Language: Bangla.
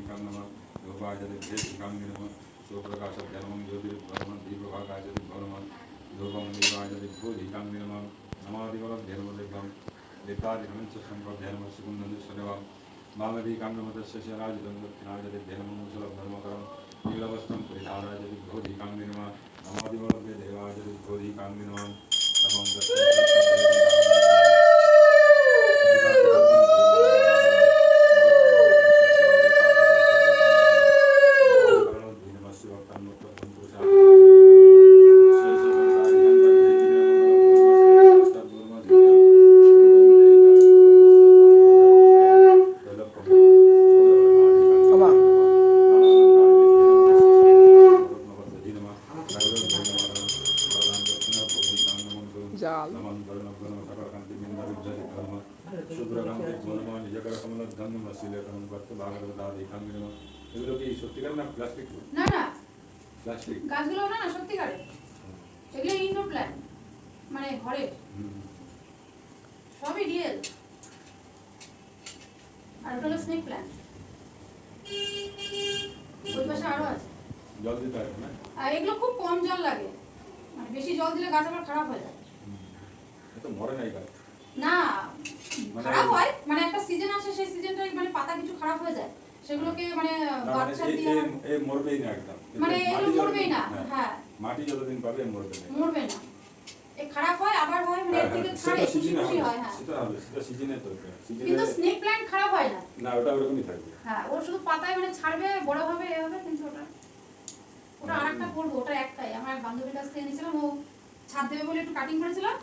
ज्योतिकां नमः धूपाजलिभ्येकां नमः शिवप्रकाशज्ञानं ज्योतिर्भवनं दीपभागाजलिभवनं धूपं दीपाजलिभ्योधिकां नमः नमादिवरभ्यर्मलिभं दीप्तादिनमञ्च सम्पद्यनमः सुगन्धनिश्वरवां मामदीकां नमः तस्य राजदं दक्षिणाजलिभ्यनमः मुसलधर्मकरं नीलवस्त्रं परिधाराजलिभ्योधिकां नमः नमादिवरभ्यदेवाजलिभ्योधिकां नमः नमो জাল এগুলো কি সত্যিকার না প্লাস্টিক? না না প্লাস্টিক গাছগুলো না সত্যিকারের, এগুলো ইনডোর প্ল্যান্ট, মানে ঘরে সবই রিয়েল। আর ওটা হলো স্নেক প্ল্যান্ট। ওই পাশে আরো আছে। জল দিতে হয় না? আর এগুলো খুব কম জল লাগে, মানে বেশি জল দিলে গাছ আবার খারাপ হয়ে যায়। এটা মরে নাই গাছ না খারাপ হয়, মানে একটা সিজন আসে, সেই সিজনটাই মানে পাতা কিছু খারাপ হয়ে যায়, সেগুলোকে মানে বাচ্চা দিয়ে এই মরবেই না একদম, মানে এগুলো মরবেই না। হ্যাঁ মাটি যতদিন পাবে মরবে না, মরবে না। এই খারাপ হয় আবার হয়, মানে এর থেকে ছাড়ে খুশি খুশি হয়। হ্যাঁ সেটা হবে, সেটা সিজনে তো কিন্তু স্নেক প্ল্যান্ট খারাপ হয় না। না, ওটা ওরকমই থাকবে। হ্যাঁ ওর শুধু পাতায় মানে ছাড়বে, বড় হবে এ হবে, কিন্তু ওটা আরেকটা করবো, ওটা একটাই আমার এক বান্ধবীর কাছ থেকে নিয়েছিলাম, ও ছাদ দেবে বলে একটু কাটিং করেছিলাম।